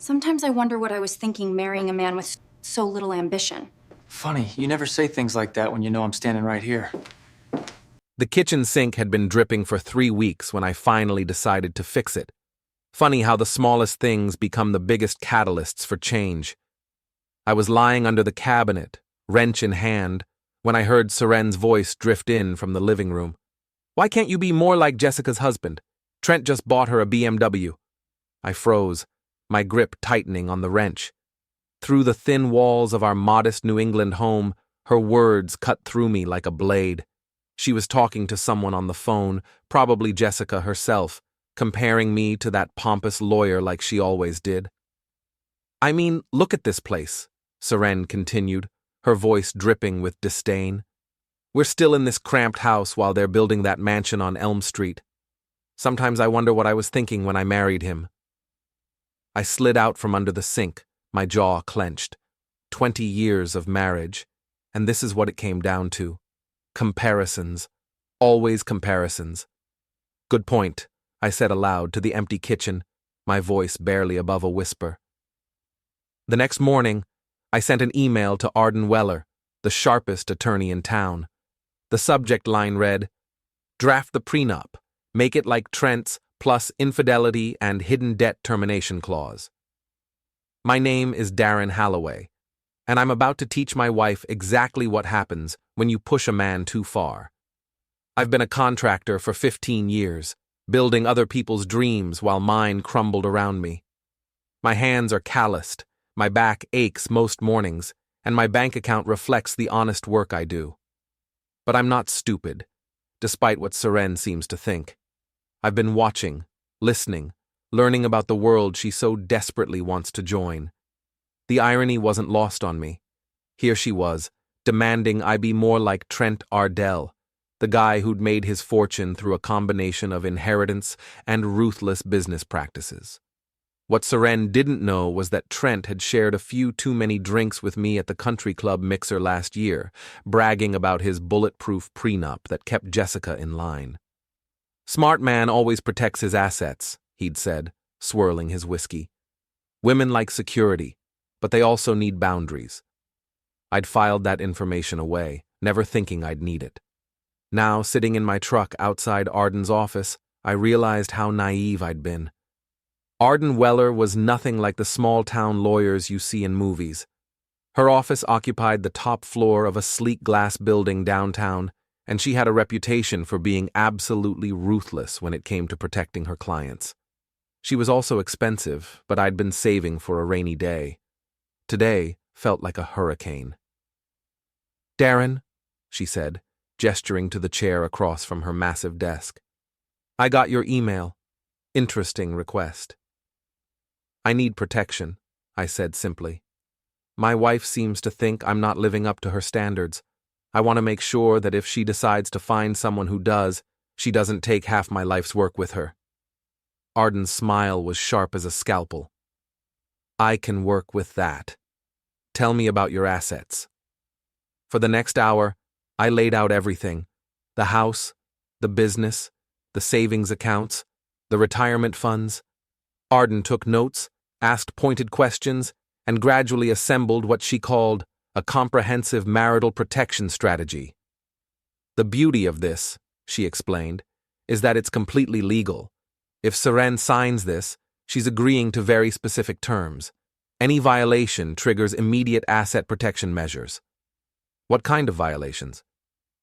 Sometimes I wonder what I was thinking marrying a man with so little ambition. Funny, you never say things like that when you know I'm standing right here. The kitchen sink had been dripping for 3 weeks when I finally decided to fix it. Funny how the smallest things become the biggest catalysts for change. I was lying under the cabinet, wrench in hand, when I heard Seren's voice drift in from the living room. "Why can't you be more like Jessica's husband? Trent just bought her a BMW." I froze, my grip tightening on the wrench. Through the thin walls of our modest New England home, her words cut through me like a blade. She was talking to someone on the phone, probably Jessica herself, comparing me to that pompous lawyer like she always did. "I mean, look at this place," Seren continued, her voice dripping with disdain. "We're still in this cramped house while they're building that mansion on Elm Street. Sometimes I wonder what I was thinking when I married him." I slid out from under the sink, my jaw clenched. 20 years of marriage, and this is what it came down to. Comparisons. Always comparisons. "Good point," I said aloud to the empty kitchen, my voice barely above a whisper. The next morning, I sent an email to Arden Weller, the sharpest attorney in town. The subject line read, "Draft the prenup. Make it like Trent's plus infidelity and hidden debt termination clause." My name is Darren Halloway, and I'm about to teach my wife exactly what happens when you push a man too far. I've been a contractor for 15 years, building other people's dreams while mine crumbled around me. My hands are calloused, my back aches most mornings, and my bank account reflects the honest work I do. But I'm not stupid, despite what Seren seems to think. I've been watching, listening, learning about the world she so desperately wants to join. The irony wasn't lost on me. Here she was, demanding I be more like Trent Ardell, the guy who'd made his fortune through a combination of inheritance and ruthless business practices. What Seren didn't know was that Trent had shared a few too many drinks with me at the country club mixer last year, bragging about his bulletproof prenup that kept Jessica in line. "Smart man always protects his assets," he'd said, swirling his whiskey. "Women like security, but they also need boundaries." I'd filed that information away, never thinking I'd need it. Now, sitting in my truck outside Arden's office, I realized how naive I'd been. Arden Weller was nothing like the small-town lawyers you see in movies. Her office occupied the top floor of a sleek glass building downtown, and she had a reputation for being absolutely ruthless when it came to protecting her clients. She was also expensive, but I'd been saving for a rainy day. Today felt like a hurricane. "Darren," she said, gesturing to the chair across from her massive desk. "I got your email. Interesting request." "I need protection," I said simply. "My wife seems to think I'm not living up to her standards. I want to make sure that if she decides to find someone who does, she doesn't take half my life's work with her." Arden's smile was sharp as a scalpel. "I can work with that. Tell me about your assets." For the next hour, I laid out everything: the house, the business, the savings accounts, the retirement funds. Arden took notes, asked pointed questions, and gradually assembled what she called a comprehensive marital protection strategy. "The beauty of this," she explained, "is that it's completely legal. If Seren signs this, she's agreeing to very specific terms. Any violation triggers immediate asset protection measures." "What kind of violations?"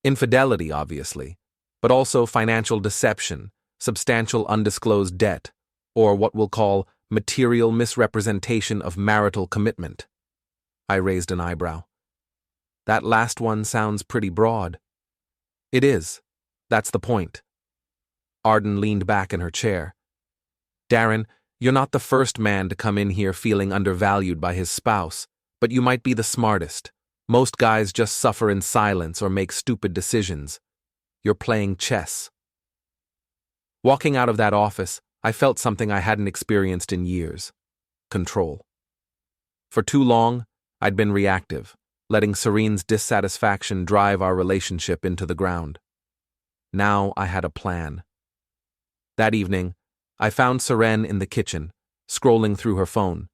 "Infidelity, obviously, but also financial deception, substantial undisclosed debt, or what we'll call material misrepresentation of marital commitment." I raised an eyebrow. "That last one sounds pretty broad." "It is. That's the point." Arden leaned back in her chair. "Darren, you're not the first man to come in here feeling undervalued by his spouse, but you might be the smartest. Most guys just suffer in silence or make stupid decisions. You're playing chess." Walking out of that office, I felt something I hadn't experienced in years: control. For too long, I'd been reactive, letting Serene's dissatisfaction drive our relationship into the ground. Now I had a plan. That evening, I found Seren in the kitchen, scrolling through her phone,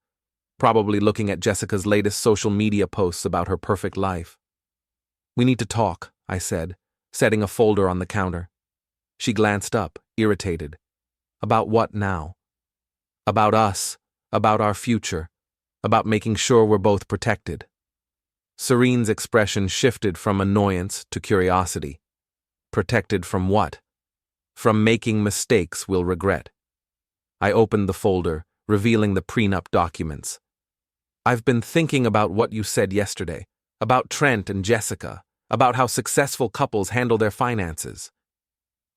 probably looking at Jessica's latest social media posts about her perfect life. "We need to talk," I said, setting a folder on the counter. She glanced up, irritated. "About what now?" "About us, about our future, about making sure we're both protected." Serene's expression shifted from annoyance to curiosity. Protected from what? From making mistakes we'll regret. I opened the folder, revealing the prenup documents. "I've been thinking about what you said yesterday, about Trent and Jessica, about how successful couples handle their finances."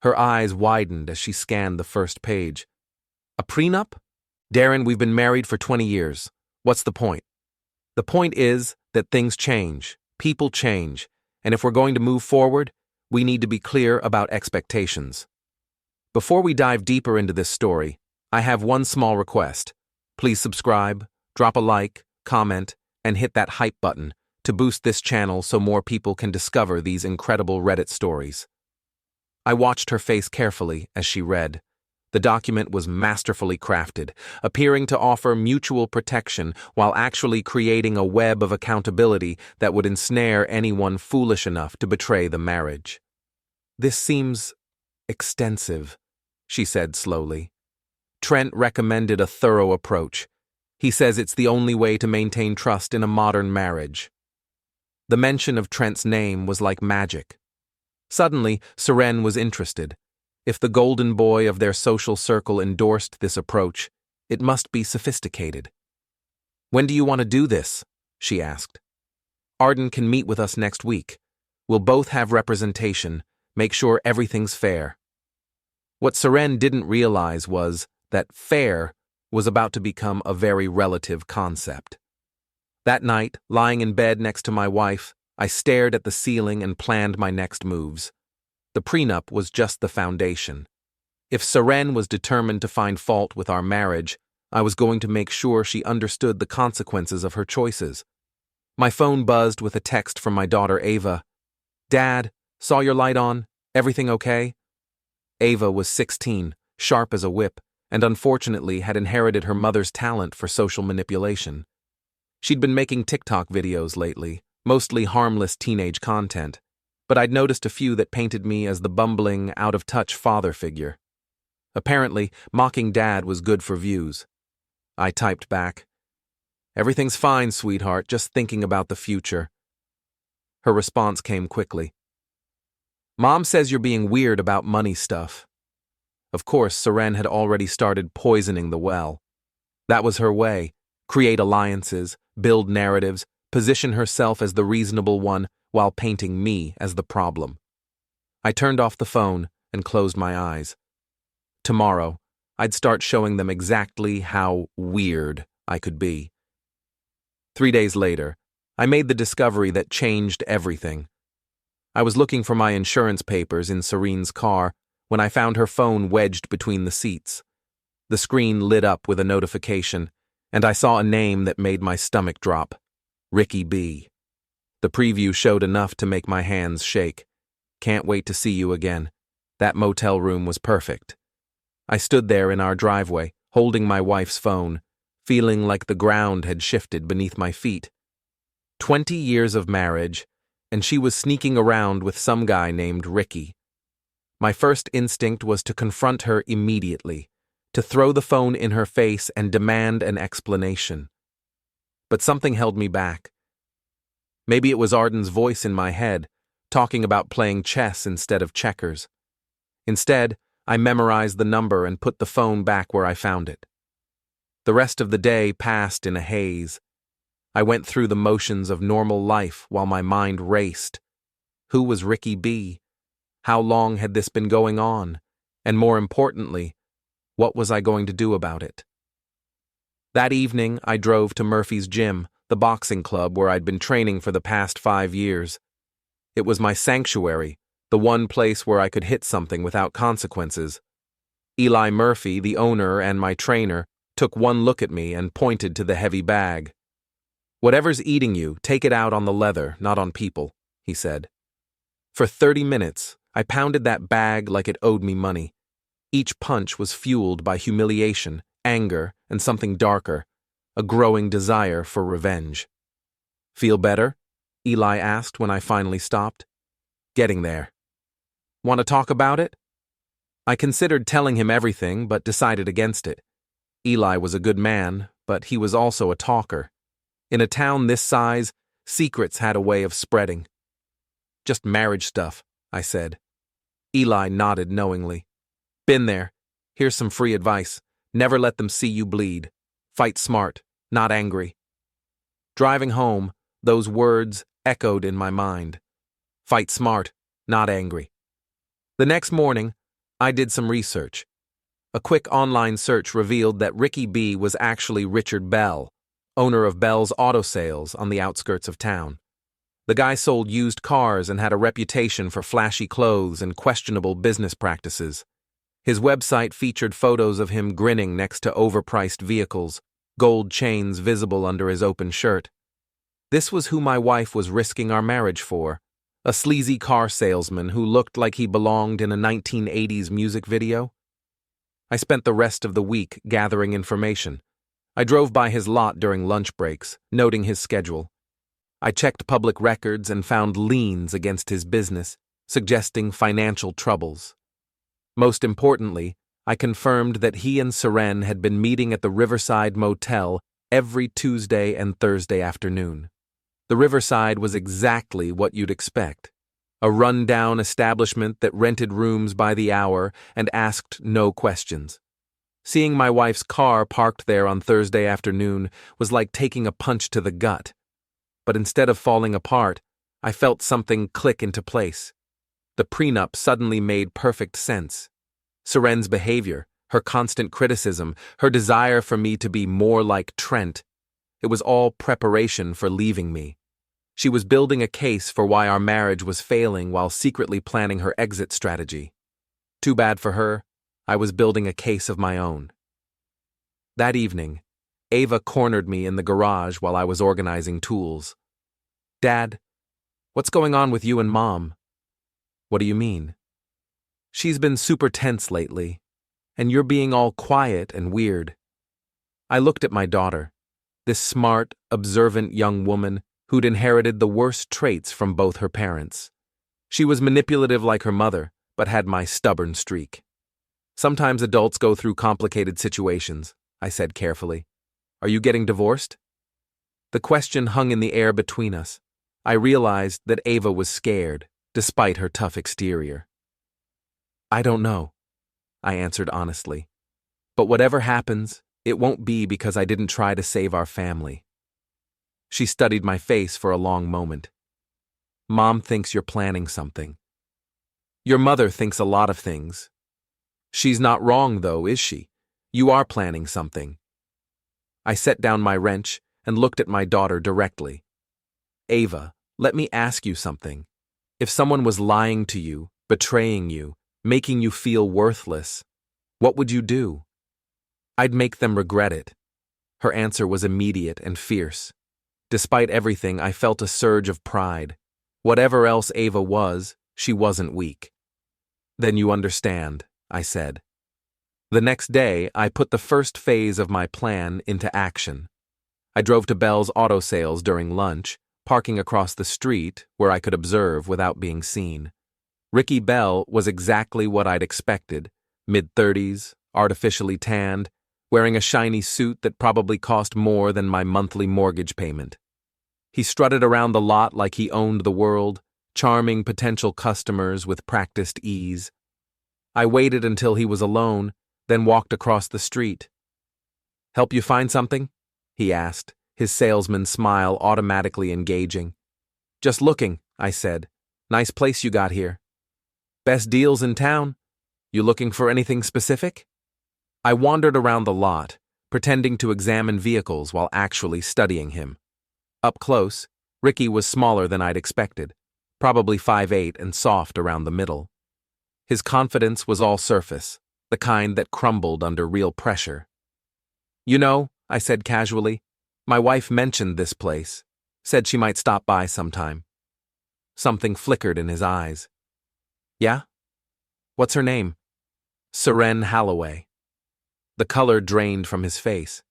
Her eyes widened as she scanned the first page. "A prenup? Darren, we've been married for 20 years. What's the point?" "The point is that things change, people change, and if we're going to move forward, we need to be clear about expectations." Before we dive deeper into this story, I have one small request. Please subscribe, drop a like, comment, and hit that hype button to boost this channel so more people can discover these incredible Reddit stories. I watched her face carefully as she read. The document was masterfully crafted, appearing to offer mutual protection while actually creating a web of accountability that would ensnare anyone foolish enough to betray the marriage. "This seems extensive," she said slowly. "Trent recommended a thorough approach. He says it's the only way to maintain trust in a modern marriage." The mention of Trent's name was like magic. Suddenly, Seren was interested. If the golden boy of their social circle endorsed this approach, it must be sophisticated. "When do you want to do this?" she asked. "Arden can meet with us next week. We'll both have representation, make sure everything's fair." What Seren didn't realize was that fair was about to become a very relative concept. That night, lying in bed next to my wife, I stared at the ceiling and planned my next moves. The prenup was just the foundation. If Seren was determined to find fault with our marriage, I was going to make sure she understood the consequences of her choices. My phone buzzed with a text from my daughter Ava. "Dad, saw your light on? Everything okay?" Ava was 16, sharp as a whip, and unfortunately had inherited her mother's talent for social manipulation. She'd been making TikTok videos lately, mostly harmless teenage content, but I'd noticed a few that painted me as the bumbling, out-of-touch father figure. Apparently, mocking Dad was good for views. I typed back, "Everything's fine, sweetheart, just thinking about the future." Her response came quickly. "Mom says you're being weird about money stuff." Of course, Seren had already started poisoning the well. That was her way: create alliances, build narratives, position herself as the reasonable one while painting me as the problem. I turned off the phone and closed my eyes. Tomorrow, I'd start showing them exactly how weird I could be. 3 days later, I made the discovery that changed everything. I was looking for my insurance papers in Serene's car when I found her phone wedged between the seats. The screen lit up with a notification, and I saw a name that made my stomach drop: Ricky B. The preview showed enough to make my hands shake. "Can't wait to see you again. That motel room was perfect." I stood there in our driveway, holding my wife's phone, feeling like the ground had shifted beneath my feet. 20 years of marriage, and she was sneaking around with some guy named Ricky. My first instinct was to confront her immediately, to throw the phone in her face and demand an explanation. But something held me back. Maybe it was Arden's voice in my head, talking about playing chess instead of checkers. Instead, I memorized the number and put the phone back where I found it. The rest of the day passed in a haze. I went through the motions of normal life while my mind raced. Who was Ricky B? How long had this been going on? And more importantly, what was I going to do about it? That evening, I drove to Murphy's gym, the boxing club where I'd been training for the past 5 years. It was my sanctuary, the one place where I could hit something without consequences. Eli Murphy, the owner and my trainer, took one look at me and pointed to the heavy bag. "Whatever's eating you, take it out on the leather, not on people," he said. For 30 minutes, I pounded that bag like it owed me money. Each punch was fueled by humiliation, anger, and something darker: a growing desire for revenge. "Feel better?" Eli asked when I finally stopped. "Getting there." "Want to talk about it?" I considered telling him everything, but decided against it. Eli was a good man, but he was also a talker. In a town this size, secrets had a way of spreading. "Just marriage stuff," I said. Eli nodded knowingly. "Been there. Here's some free advice. Never let them see you bleed. Fight smart, not angry." Driving home, those words echoed in my mind. Fight smart, not angry. The next morning, I did some research. A quick online search revealed that Ricky B was actually Richard Bell, owner of Bell's Auto Sales on the outskirts of town. The guy sold used cars and had a reputation for flashy clothes and questionable business practices. His website featured photos of him grinning next to overpriced vehicles, gold chains visible under his open shirt. This was who my wife was risking our marriage for, a sleazy car salesman who looked like he belonged in a 1980s music video. I spent the rest of the week gathering information. I drove by his lot during lunch breaks, noting his schedule. I checked public records and found liens against his business, suggesting financial troubles. Most importantly, I confirmed that he and Seren had been meeting at the Riverside Motel every Tuesday and Thursday afternoon. The Riverside was exactly what you'd expect. A run-down establishment that rented rooms by the hour and asked no questions. Seeing my wife's car parked there on Thursday afternoon was like taking a punch to the gut. But instead of falling apart, I felt something click into place. The prenup suddenly made perfect sense. Seren's behavior, her constant criticism, her desire for me to be more like Trent, it was all preparation for leaving me. She was building a case for why our marriage was failing while secretly planning her exit strategy. Too bad for her, I was building a case of my own. That evening, Ava cornered me in the garage while I was organizing tools. "Dad, what's going on with you and Mom?" "What do you mean?" "She's been super tense lately, and you're being all quiet and weird." I looked at my daughter, this smart, observant young woman who'd inherited the worst traits from both her parents. She was manipulative like her mother, but had my stubborn streak. "Sometimes adults go through complicated situations," I said carefully. "Are you getting divorced?" The question hung in the air between us. I realized that Ava was scared, despite her tough exterior. "I don't know," I answered honestly. "But whatever happens, it won't be because I didn't try to save our family." She studied my face for a long moment. "Mom thinks you're planning something." "Your mother thinks a lot of things." "She's not wrong, though, is she? You are planning something." I set down my wrench and looked at my daughter directly. "Ava, let me ask you something. If someone was lying to you, betraying you, making you feel worthless, what would you do?" "I'd make them regret it." Her answer was immediate and fierce. Despite everything, I felt a surge of pride. Whatever else Ava was, she wasn't weak. "Then you understand," I said. The next day, I put the first phase of my plan into action. I drove to Bell's Auto Sales during lunch, parking across the street where I could observe without being seen. Ricky Bell was exactly what I'd expected, mid-30s, artificially tanned, wearing a shiny suit that probably cost more than my monthly mortgage payment. He strutted around the lot like he owned the world, charming potential customers with practiced ease. I waited until he was alone, then walked across the street. "Help you find something?" he asked, his salesman smile automatically engaging. "Just looking," I said. "Nice place you got here." "Best deals in town? You looking for anything specific?" I wandered around the lot, pretending to examine vehicles while actually studying him. Up close, Ricky was smaller than I'd expected, probably 5'8" and soft around the middle. His confidence was all surface, the kind that crumbled under real pressure. "You know," I said casually, "my wife mentioned this place, said she might stop by sometime." Something flickered in his eyes. "Yeah? What's her name?" "Seren Holloway." The color drained from his face.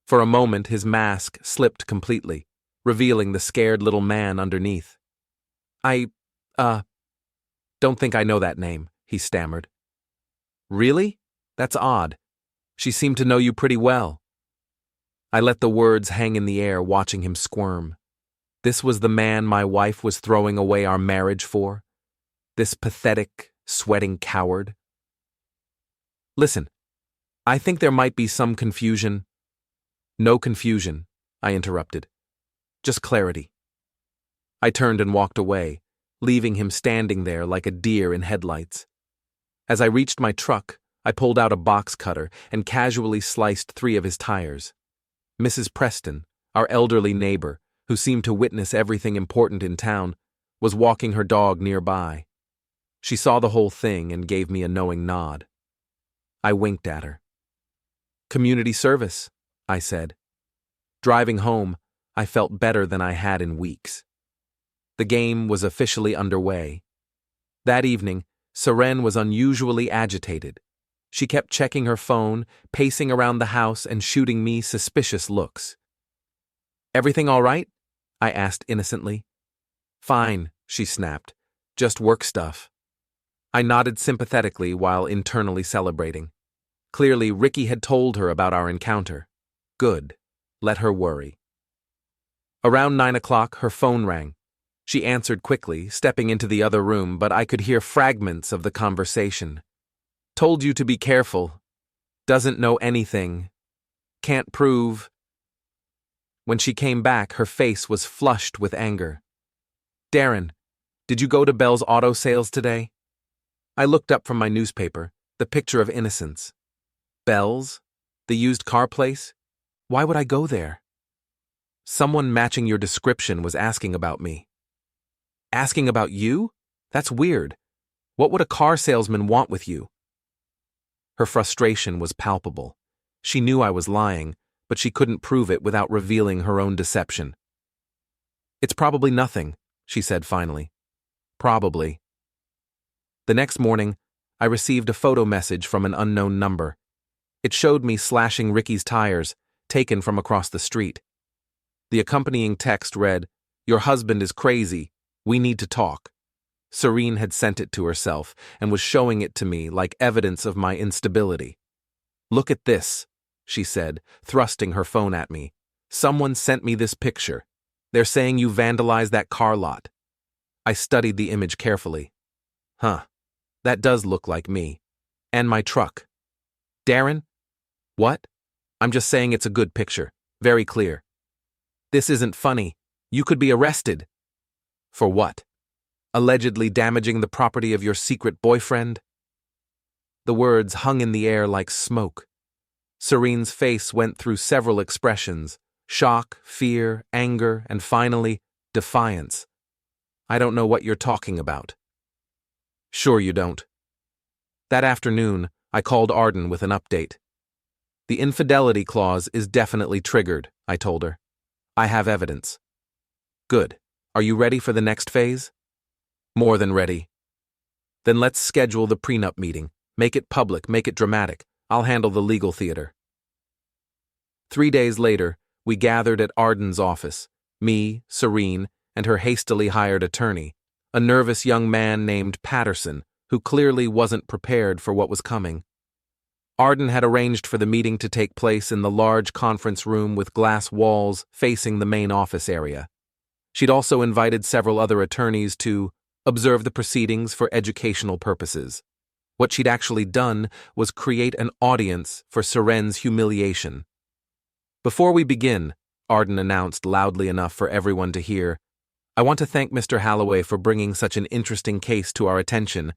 For a moment, his mask slipped completely, revealing the scared little man underneath. I, don't think I know that name, he stammered. Really? That's odd. She seemed to know you pretty well. I let the words hang in the air, watching him squirm. This was the man my wife was throwing away our marriage for? This pathetic, sweating coward? Listen, I think there might be some confusion. No confusion, I interrupted. Just clarity. I turned and walked away, leaving him standing there like a deer in headlights. As I reached my truck, I pulled out a box cutter and casually sliced 3 of his tires. Mrs. Preston, our elderly neighbor, who seemed to witness everything important in town, was walking her dog nearby. She saw the whole thing and gave me a knowing nod. I winked at her. Community service, I said. Driving home, I felt better than I had in weeks. The game was officially underway. That evening, Seren was unusually agitated. She kept checking her phone, pacing around the house, and shooting me suspicious looks. Everything all right? I asked innocently. Fine, she snapped. Just work stuff. I nodded sympathetically while internally celebrating. Clearly, Ricky had told her about our encounter. Good. Let her worry. Around 9 o'clock, her phone rang. She answered quickly, stepping into the other room, but I could hear fragments of the conversation. Told you to be careful. Doesn't know anything. Can't prove. When she came back, her face was flushed with anger. Darren, did you go to Bell's auto sales today? I looked up from my newspaper, the picture of innocence. Bell's? The used car place? Why would I go there? Someone matching your description was asking about me. Asking about you? That's weird. What would a car salesman want with you? Her frustration was palpable. She knew I was lying, but she couldn't prove it without revealing her own deception. It's probably nothing, she said finally. Probably. The next morning, I received a photo message from an unknown number. It showed me slashing Ricky's tires, taken from across the street. The accompanying text read, "Your husband is crazy. We need to talk." Seren had sent it to herself and was showing it to me like evidence of my instability. Look at this, she said, thrusting her phone at me. Someone sent me this picture. They're saying you vandalized that car lot. I studied the image carefully. Huh, that does look like me. And my truck. Darren? What? I'm just saying it's a good picture. Very clear. This isn't funny. You could be arrested. For what? Allegedly damaging the property of your secret boyfriend? The words hung in the air like smoke. Seren's face went through several expressions: shock, fear, anger, and finally, defiance. I don't know what you're talking about. Sure you don't. That afternoon, I called Arden with an update. The infidelity clause is definitely triggered, I told her. I have evidence. Good. Are you ready for the next phase? More than ready. Then let's schedule the prenup meeting. Make it public, make it dramatic. I'll handle the legal theater. 3 days later, we gathered at Arden's office, me, Seren, and her hastily hired attorney, a nervous young man named Patterson, who clearly wasn't prepared for what was coming. Arden had arranged for the meeting to take place in the large conference room with glass walls facing the main office area. She'd also invited several other attorneys to observe the proceedings for educational purposes. What she'd actually done was create an audience for Seren's humiliation. Before we begin, Arden announced loudly enough for everyone to hear, I want to thank Mr. Halloway for bringing such an interesting case to our attention.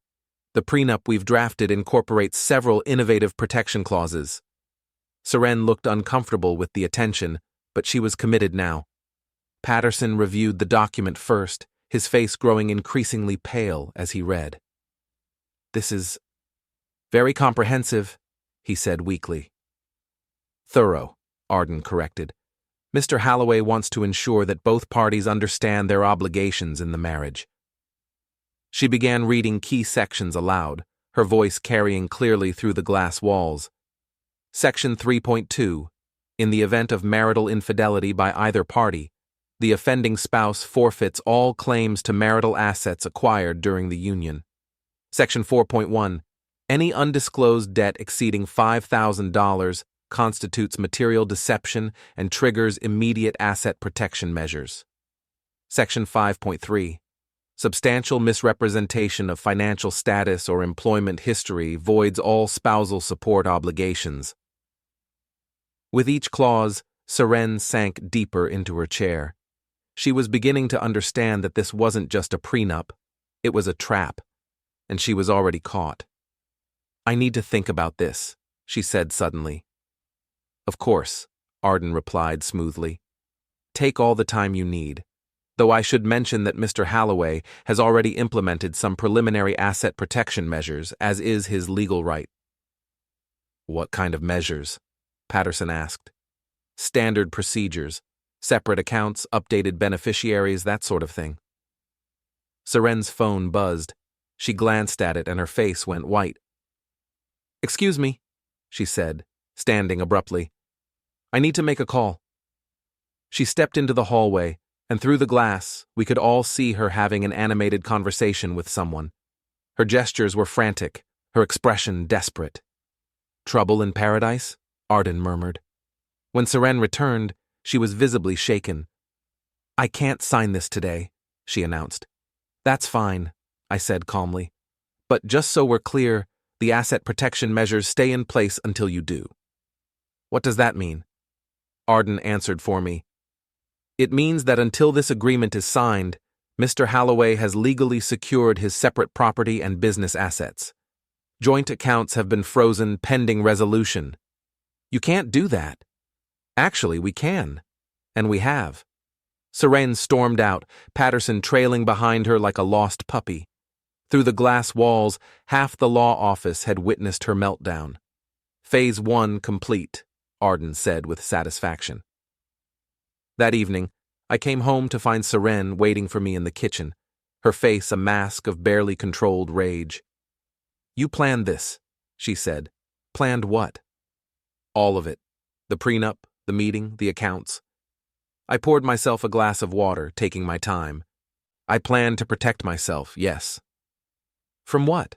The prenup we've drafted incorporates several innovative protection clauses. Seren looked uncomfortable with the attention, but she was committed now. Patterson reviewed the document first, his face growing increasingly pale as he read. This is very comprehensive, he said weakly. Thorough, Arden corrected. Mr. Halloway wants to ensure that both parties understand their obligations in the marriage. She began reading key sections aloud, her voice carrying clearly through the glass walls. Section 3.2. In the event of marital infidelity by either party, the offending spouse forfeits all claims to marital assets acquired during the union. Section 4.1. Any undisclosed debt exceeding $5,000 constitutes material deception and triggers immediate asset protection measures. Section 5.3. Substantial misrepresentation of financial status or employment history voids all spousal support obligations. With each clause, Seren sank deeper into her chair. She was beginning to understand that this wasn't just a prenup, it was a trap, and she was already caught. "I need to think about this," she said suddenly. "Of course," Arden replied smoothly. "Take all the time you need, though I should mention that Mr. Holloway has already implemented some preliminary asset protection measures, as is his legal right." "What kind of measures?" Patterson asked. "Standard procedures. Separate accounts, updated beneficiaries, that sort of thing." Seren's phone buzzed. She glanced at it and her face went white. "Excuse me," she said, standing abruptly. "I need to make a call." She stepped into the hallway, and through the glass, we could all see her having an animated conversation with someone. Her gestures were frantic, her expression desperate. "Trouble in paradise?" Arden murmured. When Seren returned, she was visibly shaken. "I can't sign this today," she announced. "That's fine," I said calmly. "But just so we're clear, the asset protection measures stay in place until you do." "What does that mean?" Arden answered for me. "It means that until this agreement is signed, Mr. Holloway has legally secured his separate property and business assets. Joint accounts have been frozen pending resolution." "You can't do that." "Actually, we can. And we have." Seren stormed out, Patterson trailing behind her like a lost puppy. Through the glass walls, half the law office had witnessed her meltdown. "Phase 1 complete," Arden said with satisfaction. That evening, I came home to find Seren waiting for me in the kitchen, her face a mask of barely controlled rage. "You planned this," she said. "Planned what?" "All of it. The prenup, the meeting, the accounts." I poured myself a glass of water, taking my time. "I planned to protect myself, yes." "From what?"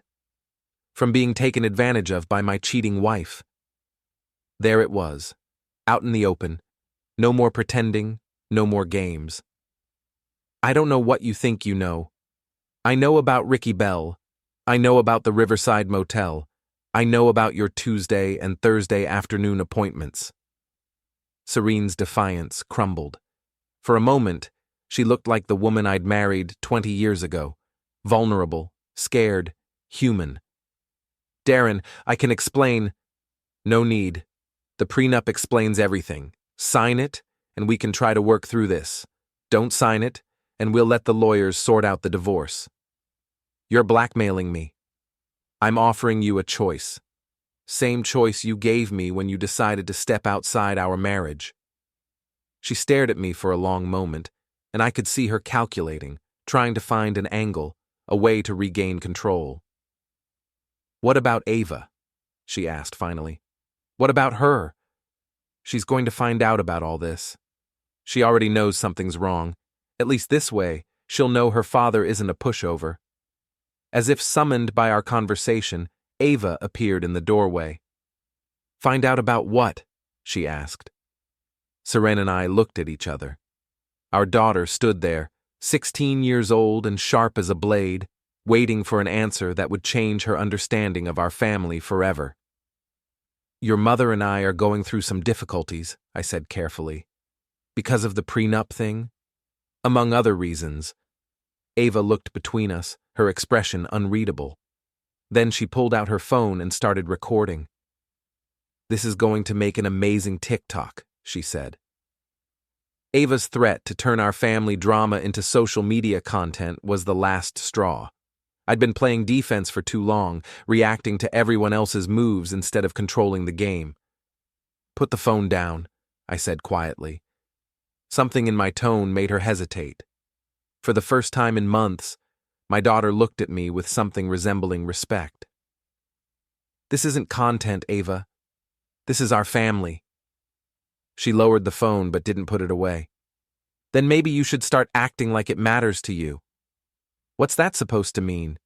"From being taken advantage of by my cheating wife." There it was, out in the open. No more pretending, no more games. "I don't know what you think you know. I know about Ricky Bell. I know about the Riverside Motel. I know about your Tuesday and Thursday afternoon appointments." Serene's defiance crumbled. For a moment, she looked like the woman I'd married 20 years ago, vulnerable, scared, human. "Darren, I can explain." "No need. The prenup explains everything. Sign it, and we can try to work through this. Don't sign it, and we'll let the lawyers sort out the divorce." "You're blackmailing me." "I'm offering you a choice. Same choice you gave me when you decided to step outside our marriage." She stared at me for a long moment, and I could see her calculating, trying to find an angle, a way to regain control. "What about Ava?" she asked finally. "What about her? She's going to find out about all this. She already knows something's wrong. At least this way, she'll know her father isn't a pushover." As if summoned by our conversation, Ava appeared in the doorway. "Find out about what?" she asked. Seren and I looked at each other. Our daughter stood there, 16 years old and sharp as a blade, waiting for an answer that would change her understanding of our family forever. "Your mother and I are going through some difficulties," I said carefully. "Because of the prenup thing?" "Among other reasons." Ava looked between us, her expression unreadable. Then she pulled out her phone and started recording. "This is going to make an amazing TikTok," she said. Ava's threat to turn our family drama into social media content was the last straw. I'd been playing defense for too long, reacting to everyone else's moves instead of controlling the game. "Put the phone down," I said quietly. Something in my tone made her hesitate. For the first time in months, my daughter looked at me with something resembling respect. "This isn't content, Ava. This is our family." She lowered the phone but didn't put it away. Then maybe you should start acting like it matters to you. What's that supposed to mean?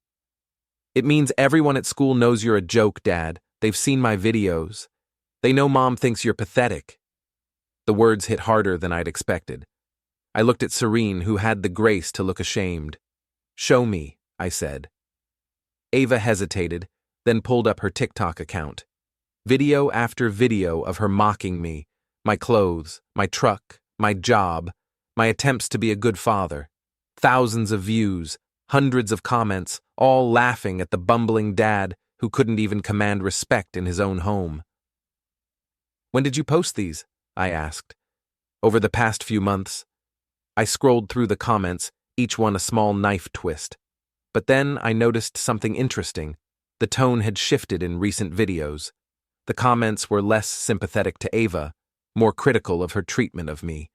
It means everyone at school knows you're a joke, Dad. They've seen my videos. They know Mom thinks you're pathetic. The words hit harder than I'd expected. I looked at Seren, who had the grace to look ashamed. Show me, I said. Ava hesitated, then pulled up her TikTok account. Video after video of her mocking me, my clothes, my truck, my job, my attempts to be a good father. Thousands of views, hundreds of comments, all laughing at the bumbling dad who couldn't even command respect in his own home. When did you post these? I asked. Over the past few months. I scrolled through the comments, each one a small knife twist. But then I noticed something interesting. The tone had shifted in recent videos. The comments were less sympathetic to Ava, more critical of her treatment of me.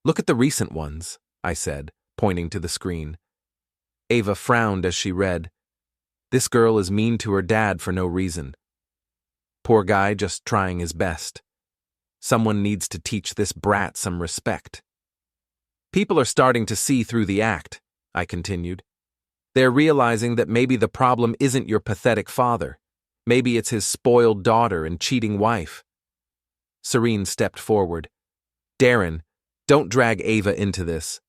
Look at the recent ones, I said, pointing to the screen. Ava frowned as she read. This girl is mean to her dad for no reason. Poor guy just trying his best. Someone needs to teach this brat some respect. People are starting to see through the act, I continued. They're realizing that maybe the problem isn't your pathetic father. Maybe it's his spoiled daughter and cheating wife. Seren stepped forward. Darren, don't drag Ava into this.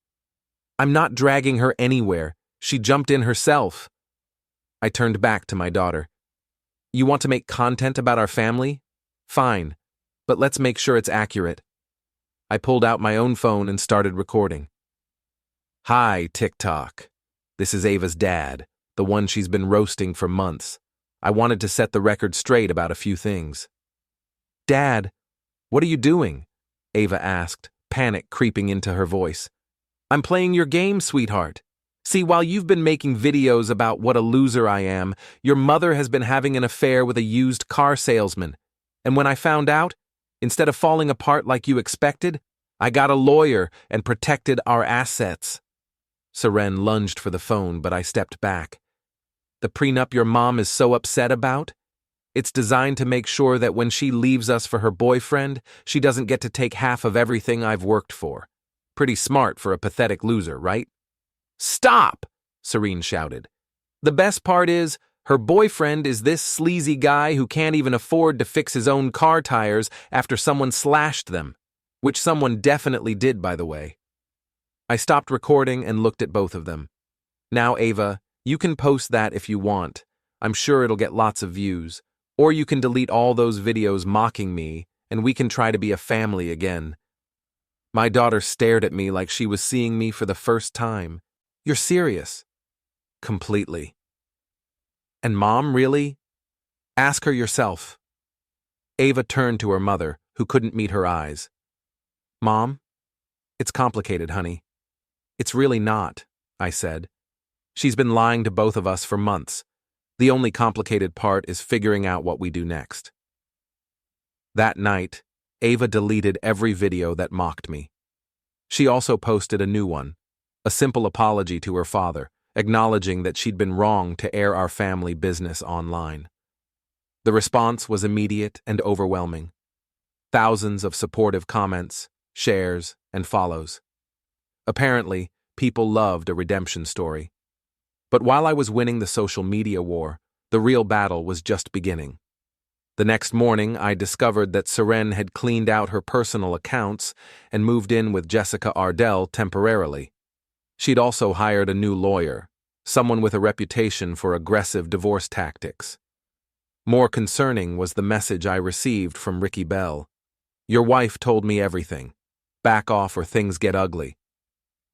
I'm not dragging her anywhere. She jumped in herself. I turned back to my daughter. You want to make content about our family? Fine, but let's make sure it's accurate. I pulled out my own phone and started recording. Hi, TikTok. This is Ava's dad, the one she's been roasting for months. I wanted to set the record straight about a few things. Dad, what are you doing? Ava asked, panic creeping into her voice. I'm playing your game, sweetheart. See, while you've been making videos about what a loser I am, your mother has been having an affair with a used car salesman. And when I found out, instead of falling apart like you expected, I got a lawyer and protected our assets. Seren lunged for the phone, but I stepped back. The prenup your mom is so upset about? It's designed to make sure that when she leaves us for her boyfriend, she doesn't get to take half of everything I've worked for. Pretty smart for a pathetic loser, right? Stop! Seren shouted. The best part is, her boyfriend is this sleazy guy who can't even afford to fix his own car tires after someone slashed them. Which someone definitely did, by the way. I stopped recording and looked at both of them. Now, Ava, you can post that if you want. I'm sure it'll get lots of views. Or you can delete all those videos mocking me, and we can try to be a family again. My daughter stared at me like she was seeing me for the first time. You're serious? Completely. And Mom, really? Ask her yourself. Ava turned to her mother, who couldn't meet her eyes. Mom? It's complicated, honey. It's really not, I said. She's been lying to both of us for months. The only complicated part is figuring out what we do next. That night, Ava deleted every video that mocked me. She also posted a new one, a simple apology to her father, acknowledging that she'd been wrong to air our family business online. The response was immediate and overwhelming. Thousands of supportive comments, shares, and follows. Apparently, people loved a redemption story. But while I was winning the social media war, the real battle was just beginning. The next morning, I discovered that Seren had cleaned out her personal accounts and moved in with Jessica Ardell temporarily. She'd also hired a new lawyer, someone with a reputation for aggressive divorce tactics. More concerning was the message I received from Ricky Bell. Your wife told me everything. Back off or things get ugly.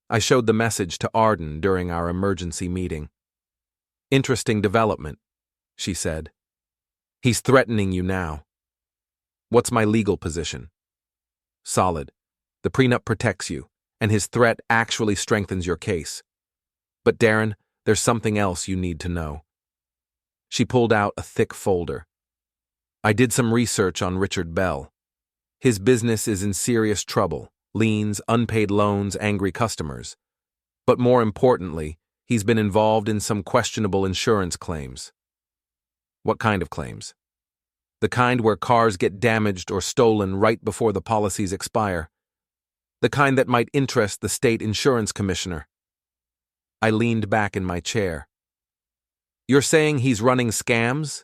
I showed the message to Arden during our emergency meeting. Interesting development, she said. He's threatening you now. What's my legal position? Solid. The prenup protects you, and his threat actually strengthens your case. But Darren, there's something else you need to know. She pulled out a thick folder. I did some research on Richard Bell. His business is in serious trouble. Liens, unpaid loans, angry customers. But more importantly, he's been involved in some questionable insurance claims. What kind of claims? The kind where cars get damaged or stolen right before the policies expire. The kind that might interest the state insurance commissioner. I leaned back in my chair. You're saying he's running scams?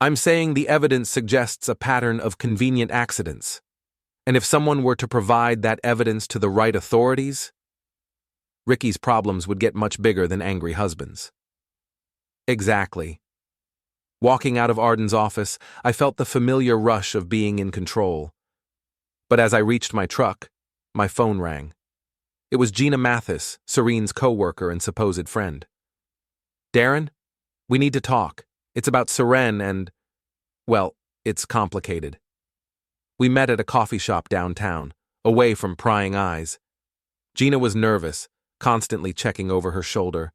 I'm saying the evidence suggests a pattern of convenient accidents. And if someone were to provide that evidence to the right authorities, Ricky's problems would get much bigger than angry husbands. Exactly. Walking out of Arden's office, I felt the familiar rush of being in control. But as I reached my truck, my phone rang. It was Gina Mathis, Seren's co-worker and supposed friend. Darren, we need to talk. It's about Seren and, well, it's complicated. We met at a coffee shop downtown, away from prying eyes. Gina was nervous, constantly checking over her shoulder.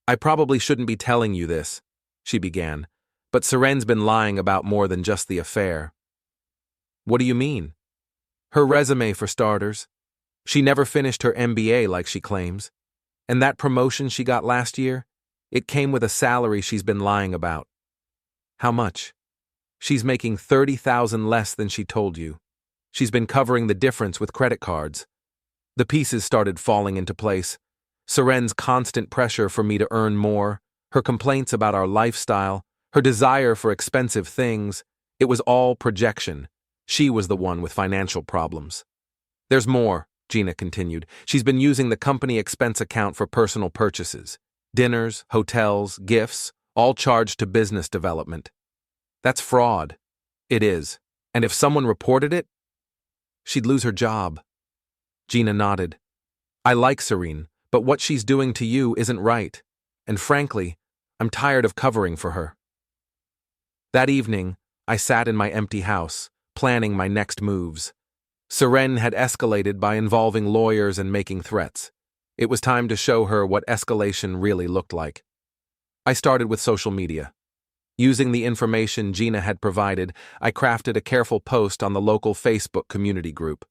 I probably shouldn't be telling you this, she began, but Seren's been lying about more than just the affair. What do you mean? Her resume, for starters. She never finished her MBA like she claims. And that promotion she got last year, it came with a salary she's been lying about. How much? She's making $30,000 less than she told you. She's been covering the difference with credit cards. The pieces started falling into place. Seren's constant pressure for me to earn more, her complaints about our lifestyle, her desire for expensive things, it was all projection. She was the one with financial problems. There's more, Gina continued. She's been using the company expense account for personal purchases. Dinners, hotels, gifts, all charged to business development. That's fraud. It is. And if someone reported it, she'd lose her job. Gina nodded. I like Seren, but what she's doing to you isn't right. And frankly, I'm tired of covering for her. That evening, I sat in my empty house, planning my next moves. Seren had escalated by involving lawyers and making threats. It was time to show her what escalation really looked like. I started with social media. Using the information Gina had provided, I crafted a careful post on the local Facebook community group.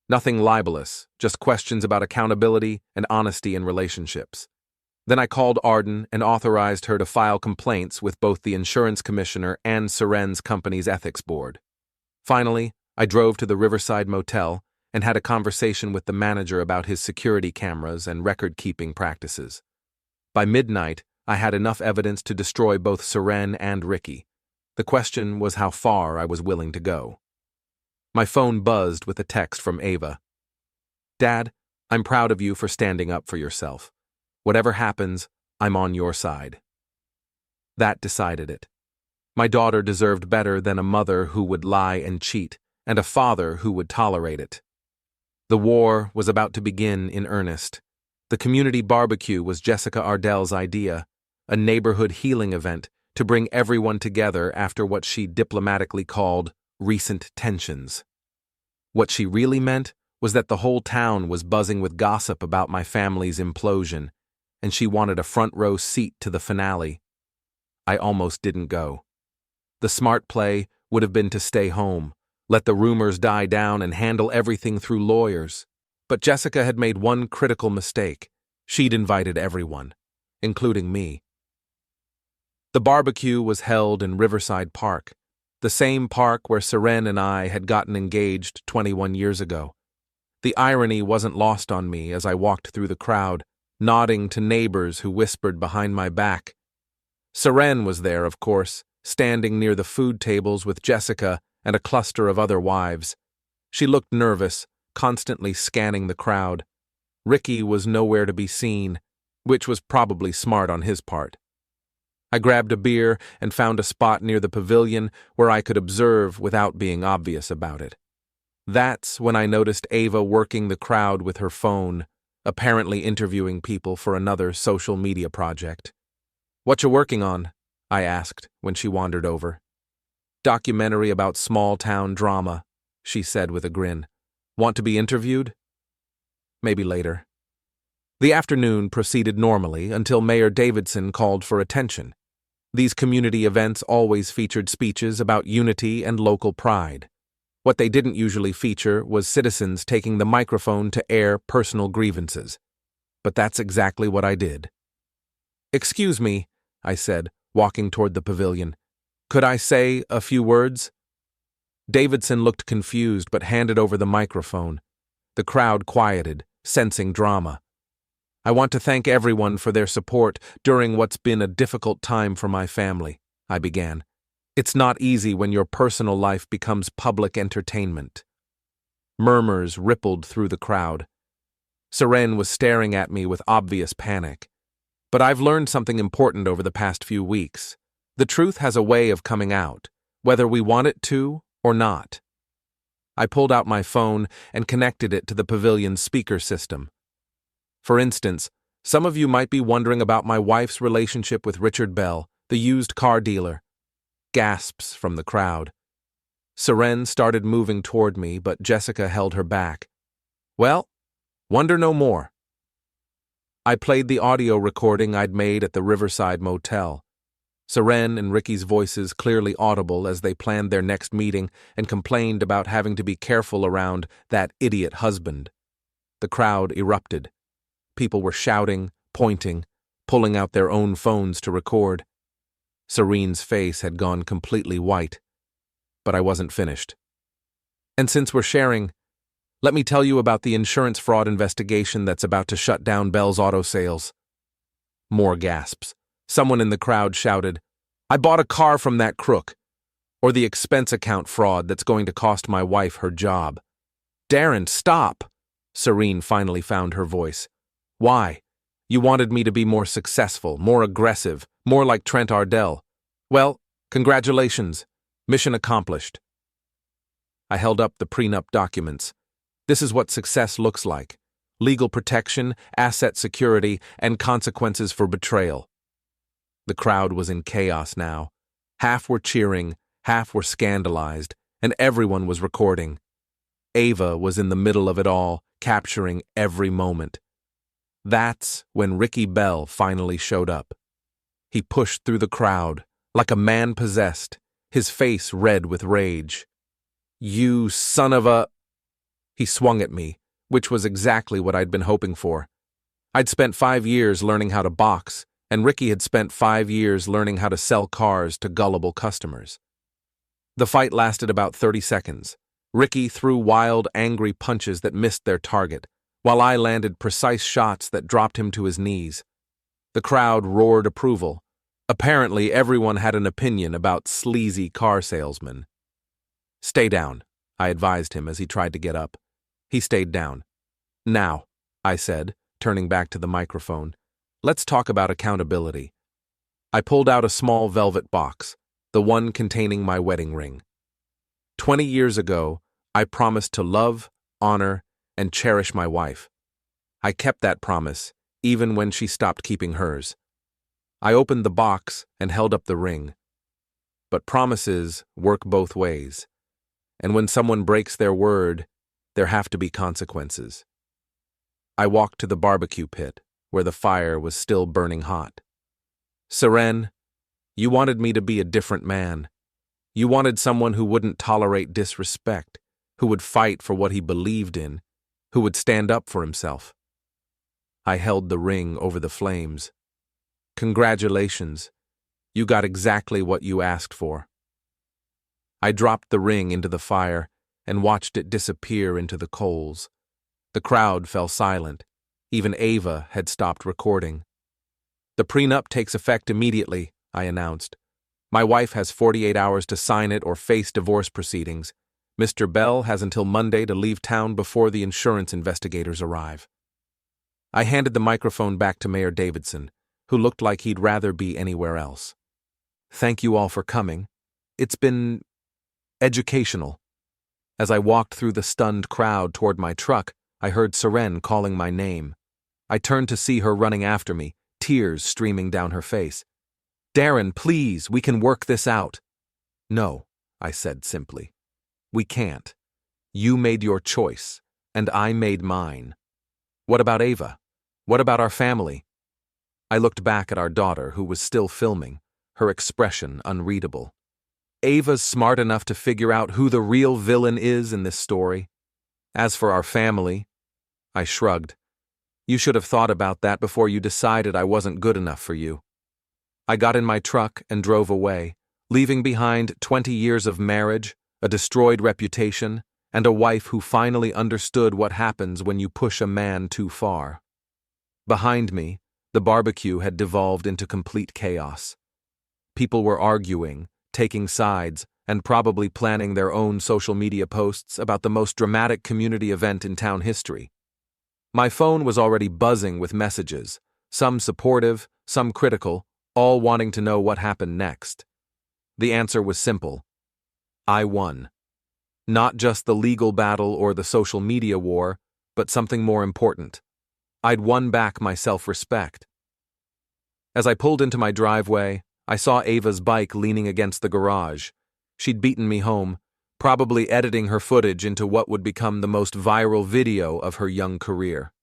Nothing libelous, just questions about accountability and honesty in relationships. Then I called Arden and authorized her to file complaints with both the insurance commissioner and Seren's company's ethics board. Finally, I drove to the Riverside Motel and had a conversation with the manager about his security cameras and record-keeping practices. By midnight, I had enough evidence to destroy both Seren and Ricky. The question was how far I was willing to go. My phone buzzed with a text from Ava. Dad, I'm proud of you for standing up for yourself. Whatever happens, I'm on your side. That decided it. My daughter deserved better than a mother who would lie and cheat, and a father who would tolerate it. The war was about to begin in earnest. The community barbecue was Jessica Ardell's idea, a neighborhood healing event to bring everyone together after what she diplomatically called recent tensions. What she really meant was that the whole town was buzzing with gossip about my family's implosion, and she wanted a front-row seat to the finale. I almost didn't go. The smart play would have been to stay home, let the rumors die down and handle everything through lawyers. But Jessica had made one critical mistake. She'd invited everyone, including me. The barbecue was held in Riverside Park, the same park where Seren and I had gotten engaged 21 years ago. The irony wasn't lost on me as I walked through the crowd, nodding to neighbors who whispered behind my back. Seren was there, of course, standing near the food tables with Jessica and a cluster of other wives. She looked nervous, constantly scanning the crowd. Ricky was nowhere to be seen, which was probably smart on his part. I grabbed a beer and found a spot near the pavilion where I could observe without being obvious about it. That's when I noticed Ava working the crowd with her phone, apparently interviewing people for another social media project. "What you working on?" I asked when she wandered over. "Documentary about small-town drama," she said with a grin. "Want to be interviewed?" "Maybe later." The afternoon proceeded normally until Mayor Davidson called for attention. These community events always featured speeches about unity and local pride. What they didn't usually feature was citizens taking the microphone to air personal grievances. But that's exactly what I did. "Excuse me," I said, walking toward the pavilion. Could I say a few words? Davidson looked confused but handed over the microphone. The crowd quieted, sensing drama. I want to thank everyone for their support during what's been a difficult time for my family, I began. It's not easy when your personal life becomes public entertainment. Murmurs rippled through the crowd. Seren was staring at me with obvious panic. But I've learned something important over the past few weeks. The truth has a way of coming out, whether we want it to or not. I pulled out my phone and connected it to the pavilion's speaker system. For instance, some of you might be wondering about my wife's relationship with Richard Bell, the used car dealer. Gasps from the crowd. Seren started moving toward me, but Jessica held her back. Well, wonder no more. I played the audio recording I'd made at the Riverside Motel. Seren and Ricky's voices clearly audible as they planned their next meeting and complained about having to be careful around that idiot husband. The crowd erupted. People were shouting, pointing, pulling out their own phones to record. Serene's face had gone completely white, but I wasn't finished. And since we're sharing, let me tell you about the insurance fraud investigation that's about to shut down Bell's auto sales. More gasps. Someone in the crowd shouted, I bought a car from that crook. Or the expense account fraud that's going to cost my wife her job. Darren, stop! Seren finally found her voice. Why? You wanted me to be more successful, more aggressive, more like Trent Ardell. Well, congratulations. Mission accomplished. I held up the prenup documents. This is what success looks like. Legal protection, asset security, and consequences for betrayal. The crowd was in chaos now. Half were cheering, half were scandalized, and everyone was recording. Ava was in the middle of it all, capturing every moment. That's when Ricky Bell finally showed up. He pushed through the crowd, like a man possessed, his face red with rage. You son of a... He swung at me, which was exactly what I'd been hoping for. I'd spent 5 years learning how to box, and Ricky had spent 5 years learning how to sell cars to gullible customers. The fight lasted about 30 seconds. Ricky threw wild, angry punches that missed their target, while I landed precise shots that dropped him to his knees. The crowd roared approval. Apparently, everyone had an opinion about sleazy car salesmen. Stay down, I advised him as he tried to get up. He stayed down. Now, I said, turning back to the microphone, let's talk about accountability. I pulled out a small velvet box, the one containing my wedding ring. 20 years ago, I promised to love, honor, and cherish my wife. I kept that promise, even when she stopped keeping hers. I opened the box and held up the ring. But promises work both ways. And when someone breaks their word, there have to be consequences. I walked to the barbecue pit, where the fire was still burning hot. Seren, you wanted me to be a different man. You wanted someone who wouldn't tolerate disrespect, who would fight for what he believed in, who would stand up for himself. I held the ring over the flames. Congratulations. You got exactly what you asked for. I dropped the ring into the fire and watched it disappear into the coals. The crowd fell silent. Even Ava had stopped recording. The prenup takes effect immediately, I announced. My wife has 48 hours to sign it or face divorce proceedings. Mr. Bell has until Monday to leave town before the insurance investigators arrive. I handed the microphone back to Mayor Davidson, who looked like he'd rather be anywhere else. Thank you all for coming. It's been educational. As I walked through the stunned crowd toward my truck, I heard Seren calling my name. I turned to see her running after me, tears streaming down her face. Darren, please, we can work this out. No, I said simply. We can't. You made your choice, and I made mine. What about Ava? What about our family? I looked back at our daughter, who was still filming, her expression unreadable. Ava's smart enough to figure out who the real villain is in this story. As for our family, I shrugged. You should have thought about that before you decided I wasn't good enough for you. I got in my truck and drove away, leaving behind 20 years of marriage, a destroyed reputation, and a wife who finally understood what happens when you push a man too far. Behind me, the barbecue had devolved into complete chaos. People were arguing, taking sides, and probably planning their own social media posts about the most dramatic community event in town history. My phone was already buzzing with messages, some supportive, some critical, all wanting to know what happened next. The answer was simple. I won. Not just the legal battle or the social media war, but something more important. I'd won back my self-respect. As I pulled into my driveway, I saw Ava's bike leaning against the garage. She'd beaten me home, probably editing her footage into what would become the most viral video of her young career.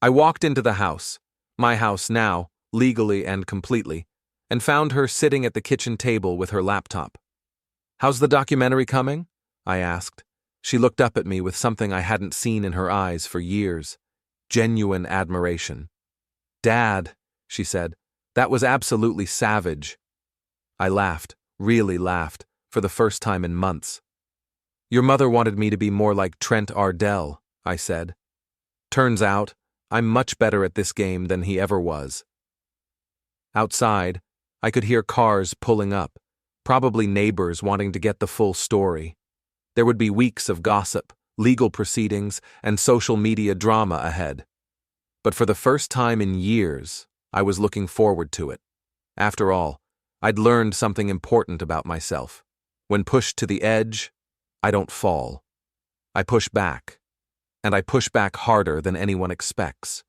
I walked into the house, my house now, legally and completely, and found her sitting at the kitchen table with her laptop. "How's the documentary coming?" I asked. She looked up at me with something I hadn't seen in her eyes for years. Genuine admiration. "Dad," she said, "that was absolutely savage." I laughed, really laughed, for the first time in months. "Your mother wanted me to be more like Trent Ardell," I said. "Turns out, I'm much better at this game than he ever was." Outside, I could hear cars pulling up, probably neighbors wanting to get the full story. There would be weeks of gossip, legal proceedings, and social media drama ahead. But for the first time in years, I was looking forward to it. After all, I'd learned something important about myself. When pushed to the edge, I don't fall. I push back. And I push back harder than anyone expects.